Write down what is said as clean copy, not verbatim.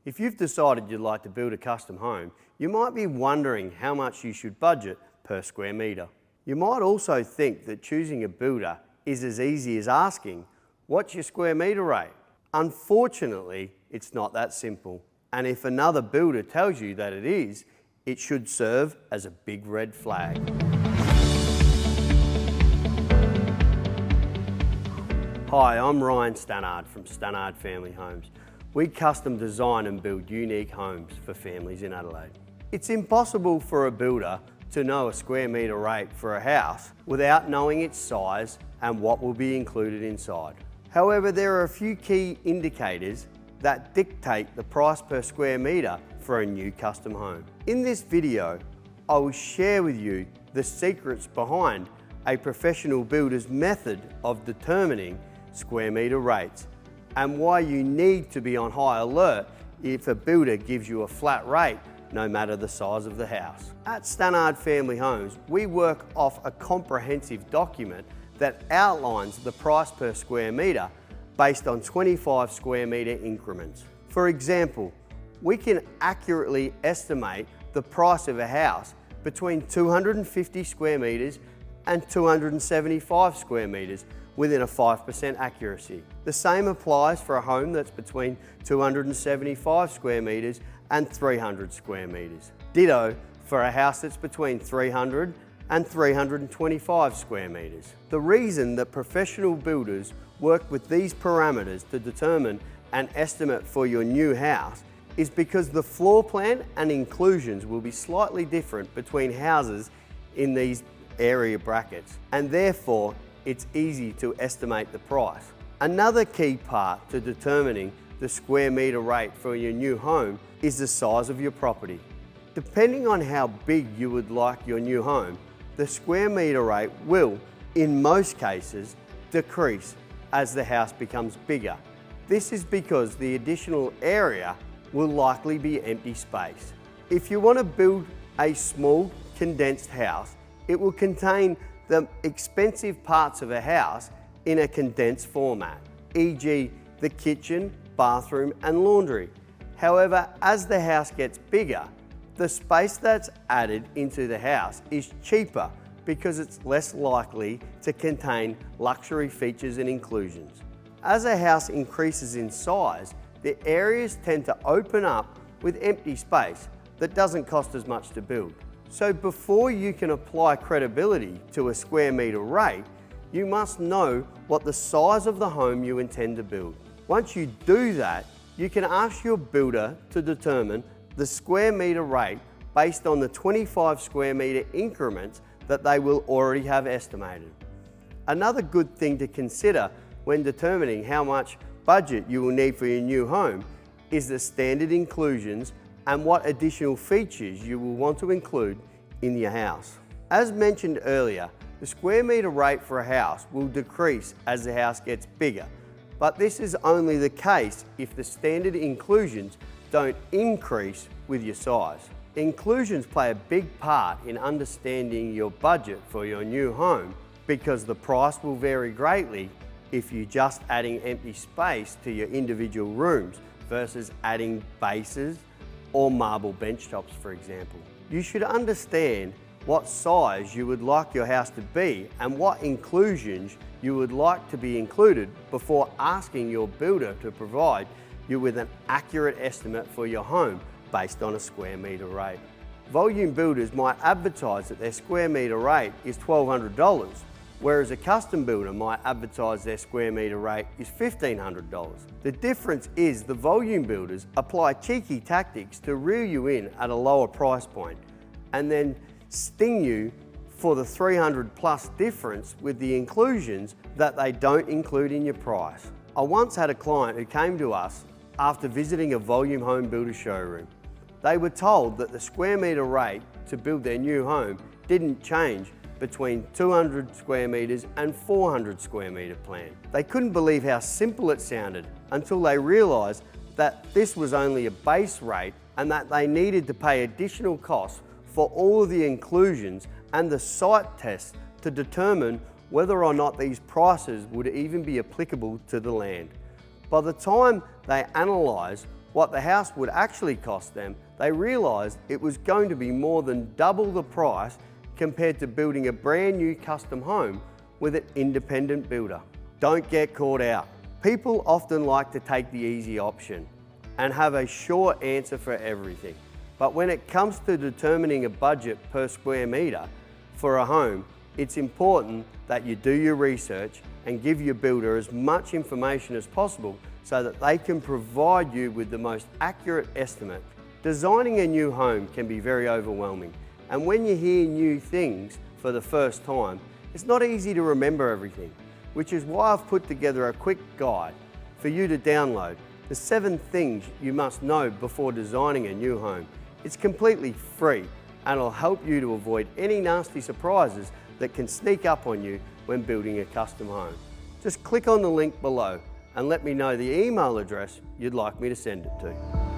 If you've decided you'd like to build a custom home, you might be wondering how much you should budget per square metre. You might also think that choosing a builder is as easy as asking, what's your square metre rate? Unfortunately, it's not that simple. And if another builder tells you that it is, it should serve as a big red flag. Hi, I'm Ryan Stannard from Stannard Family Homes. We custom design and build unique homes for families in Adelaide. It's impossible for a builder to know a square metre rate for a house without knowing its size and what will be included inside. However, there are a few key indicators that dictate the price per square metre for a new custom home. In this video, I will share with you the secrets behind a professional builder's method of determining square metre rates and why you need to be on high alert if a builder gives you a flat rate no matter the size of the house. At Stannard Family Homes, we work off a comprehensive document that outlines the price per square metre based on 25 square metre increments. For example, we can accurately estimate the price of a house between 250 square metres and 275 square metres within a 5% accuracy. The same applies for a home that's between 275 square metres and 300 square metres. Ditto for a house that's between 300 and 325 square metres. The reason that professional builders work with these parameters to determine an estimate for your new house is because the floor plan and inclusions will be slightly different between houses in these area brackets, and therefore it's easy to estimate the price. Another key part to determining the square metre rate for your new home is the size of your property. Depending on how big you would like your new home, the square metre rate will, in most cases, decrease as the house becomes bigger. This is because the additional area will likely be empty space. If you want to build a small, condensed house, it will contain the expensive parts of a house in a condensed format, e.g. the kitchen, bathroom and laundry. However, as the house gets bigger, the space that's added into the house is cheaper because it's less likely to contain luxury features and inclusions. As a house increases in size, the areas tend to open up with empty space that doesn't cost as much to build. So before you can apply credibility to a square metre rate, you must know what the size of the home you intend to build. Once you do that, you can ask your builder to determine the square metre rate based on the 25 square metre increments that they will already have estimated. Another good thing to consider when determining how much budget you will need for your new home is the standard inclusions and what additional features you will want to include in your house. As mentioned earlier, the square metre rate for a house will decrease as the house gets bigger, but this is only the case if the standard inclusions don't increase with your size. Inclusions play a big part in understanding your budget for your new home because the price will vary greatly if you're just adding empty space to your individual rooms versus adding bases or marble bench tops, for example. You should understand what size you would like your house to be and what inclusions you would like to be included before asking your builder to provide you with an accurate estimate for your home based on a square metre rate. Volume builders might advertise that their square metre rate is $1,200, whereas a custom builder might advertise their square metre rate is $1,500. The difference is the volume builders apply cheeky tactics to reel you in at a lower price point and then sting you for the 300 plus difference with the inclusions that they don't include in your price. I once had a client who came to us after visiting a volume home builder showroom. They were told that the square metre rate to build their new home didn't change between 200 square metres and 400 square metre plan. They couldn't believe how simple it sounded until they realised that this was only a base rate and that they needed to pay additional costs for all of the inclusions and the site tests to determine whether or not these prices would even be applicable to the land. By the time they analysed what the house would actually cost them, they realised it was going to be more than double the price compared to building a brand new custom home with an independent builder. Don't get caught out. People often like to take the easy option and have a sure answer for everything. But when it comes to determining a budget per square metre for a home, it's important that you do your research and give your builder as much information as possible so that they can provide you with the most accurate estimate. Designing a new home can be very overwhelming, and when you hear new things for the first time, it's not easy to remember everything, which is why I've put together a quick guide for you to download, the 7 things you must know before designing a new home. It's completely free and it'll help you to avoid any nasty surprises that can sneak up on you when building a custom home. Just click on the link below and let me know the email address you'd like me to send it to.